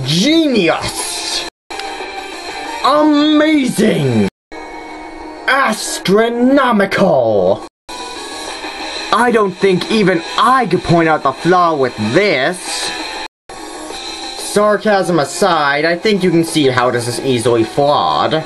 Genius! Amazing! Astronomical! I don't think even I could point out the flaw with this. Sarcasm aside, I think you can see how this is easily flawed.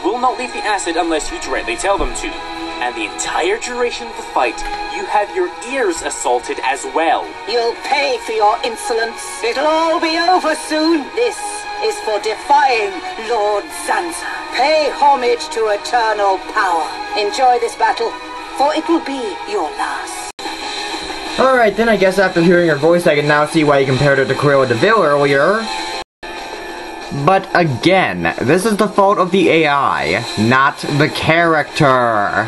Will not leave the acid unless you directly tell them to. And the entire duration of the fight, you have your ears assaulted as well. You'll pay for your insolence. It'll all be over soon. This is for defying Lord Zanza. Pay homage to eternal power. Enjoy this battle, for it will be your last. Alright, then I guess after hearing your voice I can now see why you compared it to Cruella de Vil earlier. But again, this is the fault of the AI, not the character.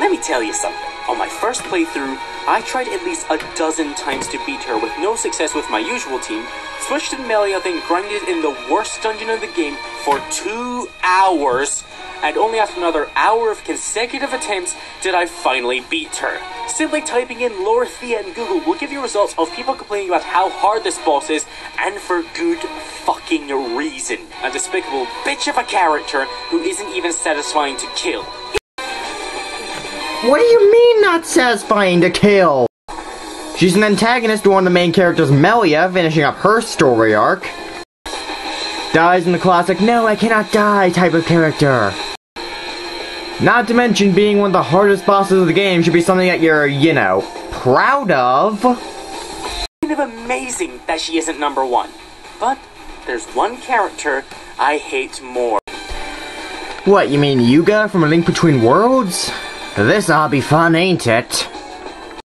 Let me tell you something. On my first playthrough, I tried at least a dozen times to beat her with no success with my usual team, switched to Melia, then grinded in the worst dungeon of the game for 2 hours, and only after another hour of consecutive attempts did I finally beat her. Simply typing in Lore Thea in Google will give you results of people complaining about how hard this boss is, and for good fucking reason. A despicable bitch of a character who isn't even satisfying to kill. What do you mean not satisfying to kill? She's an antagonist to one of the main characters, Melia, finishing up her story arc. Dies in the classic, no I cannot die type of character. Not to mention being one of the hardest bosses of the game should be something that you're, you know, proud of. Kind of amazing that she isn't number 1. But there's one character I hate more. What, you mean Yuga from A Link Between Worlds? This ought to be fun, ain't it?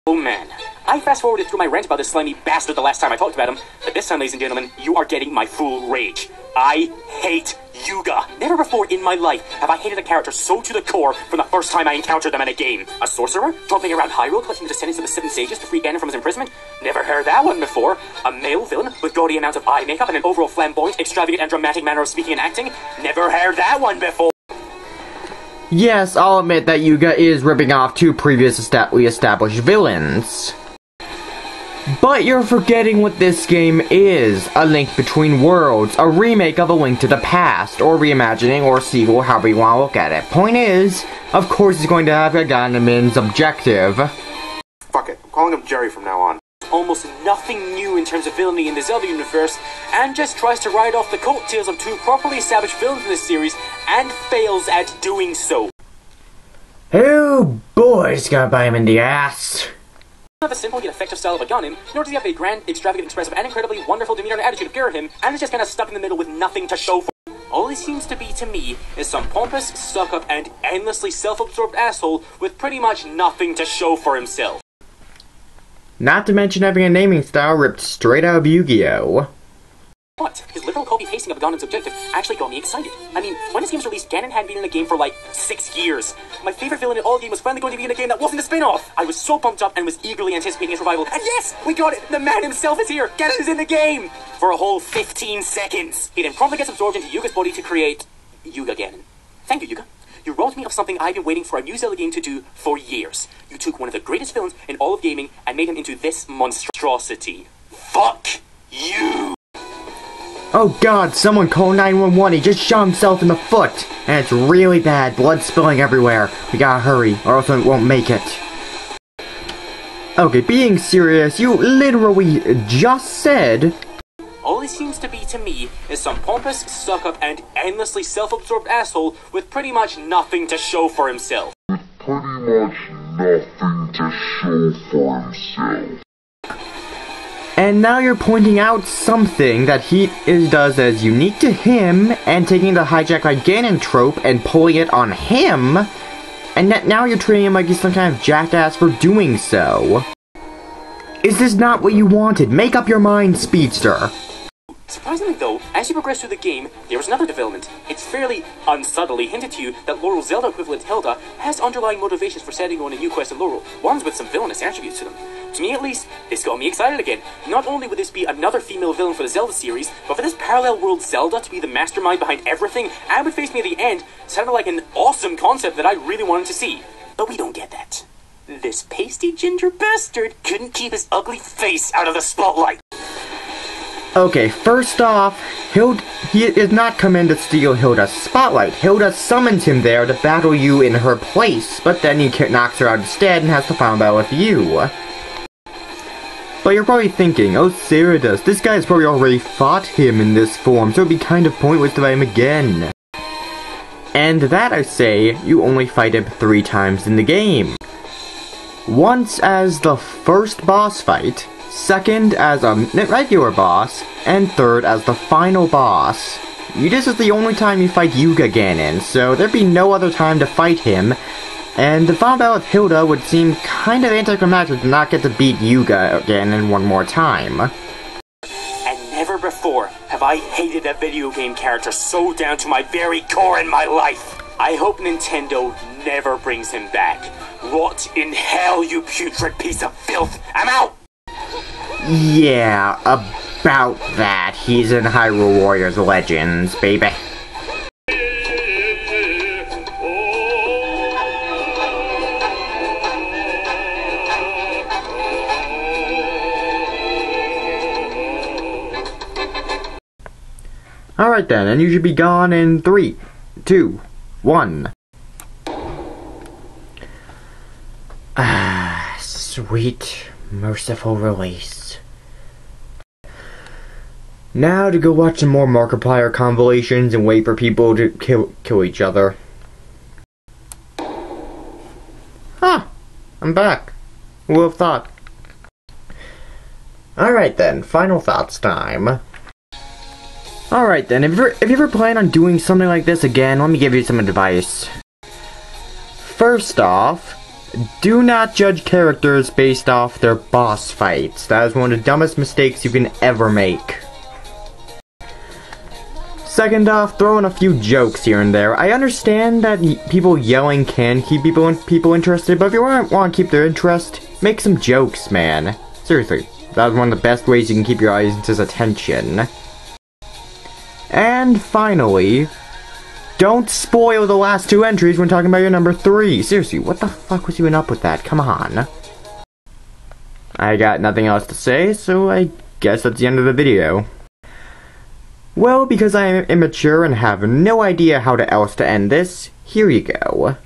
Oh man, I fast-forwarded through my rant about this slimy bastard the last time I talked about him, but this time, ladies and gentlemen, you are getting my full rage. I hate Yuga. Never before in my life have I hated a character so to the core from the first time I encountered them in a game. A sorcerer? Jumping around Hyrule, collecting the descendants of the 7 sages to free Ganon from his imprisonment? Never heard that one before. A male villain with gaudy amounts of eye makeup and an overall flamboyant, extravagant, and dramatic manner of speaking and acting? Never heard that one before. Yes, I'll admit that Yuga is ripping off 2 previously established villains. But you're forgetting what this game is. A Link Between Worlds, a remake of A Link to the Past, or reimagining, or sequel, however you want to look at it. Point is, of course it's going to have a Ganoman's objective. Fuck it, I'm calling him Jerry from now on. Almost nothing new in terms of villainy in the Zelda universe, and just tries to ride off the coattails of 2 properly established villains in this series, and fails at doing so. Oh boy, it's gonna bite him in the ass. Not the simple yet effective style of a Ganon, nor does he have a grand, extravagant, expressive, and incredibly wonderful demeanor and attitude of Girahim, and is just kinda stuck in the middle with nothing to show for. All he seems to be to me is some pompous, stuck-up, and endlessly self-absorbed asshole with pretty much nothing to show for himself. Not to mention having a naming style ripped straight out of Yu-Gi-Oh! But his literal copy-pasting of Ganon's objective actually got me excited. I mean, when this game's released, Ganon hadn't been in a game for like 6 years. My favorite villain in all game was finally going to be in a game that wasn't a spin-off. I was so pumped up and was eagerly anticipating its revival. And yes, we got it! The man himself is here! Ganon is in the game! For a whole 15 seconds. He then promptly gets absorbed into Yuga's body to create Yuga Ganon. Thank you, Yuga. You robbed me of something I've been waiting for a new Zelda game to do for years. You took one of the greatest villains in all of gaming and made him into this monstrosity. Fuck you! Oh god, someone call 911, he just shot himself in the foot! And it's really bad, blood spilling everywhere. We gotta hurry, or else it won't make it. Okay, being serious, you literally just said... All he seems to be to me is some pompous, stuck-up, and endlessly self-absorbed asshole with pretty much nothing to show for himself. And now you're pointing out something that he does as unique to him, and taking the hijack by Ganon trope and pulling it on him, and that now you're treating him like he's some kind of jackass for doing so. Is this not what you wanted? Make up your mind, Speedster. Surprisingly though, as you progress through the game, there was another development. It's fairly unsubtly hinted to you that Laurel's Zelda equivalent Hilda has underlying motivations for setting on a new quest in Laurel, ones with some villainous attributes to them. To me at least, this got me excited again. Not only would this be another female villain for the Zelda series, but for this parallel world Zelda to be the mastermind behind everything and would face me at the end sounded like an awesome concept that I really wanted to see. But we don't get that. This pasty ginger bastard couldn't keep his ugly face out of the spotlight. Okay, first off, he did not come in to steal Hilda's spotlight. Hilda summons him there to battle you in her place, but then he knocks her out instead and has to final battle with you. But you're probably thinking, oh Ceradust, this guy's probably already fought him in this form, so it'd be kind of pointless to fight him again. And that, I say, you only fight him 3 times in the game. Once as the first boss fight, second as a regular boss, and third as the final boss. This is the only time you fight Yuga Ganon, so there'd be no other time to fight him, and the final battle with Hilda would seem kind of anticlimactic to not get to beat Yuga Ganon one more time. And never before have I hated a video game character so down to my very core in my life. I hope Nintendo never brings him back. Rot in hell, you putrid piece of filth! I'm out! Yeah, about that. He's in Hyrule Warriors Legends, baby. Alright then, and you should be gone in 3, 2, 1. Ah, sweet, merciful release. Now to go watch some more Markiplier convolutions and wait for people to kill each other. Huh, I'm back. Who would have thought? Alright then, final thoughts time. Alright then, if you ever plan on doing something like this again, let me give you some advice. First off, do not judge characters based off their boss fights. That is one of the dumbest mistakes you can ever make. Second off, throw in a few jokes here and there. I understand that people yelling can keep people interested, but if you want to keep their interest, make some jokes, man. Seriously, that is one of the best ways you can keep your audience's attention. And finally, don't spoil the last 2 entries when talking about your number 3. Seriously, what the fuck was even up with that? Come on. I got nothing else to say, so I guess that's the end of the video. Well, because I am immature and have no idea how else to end this, here you go.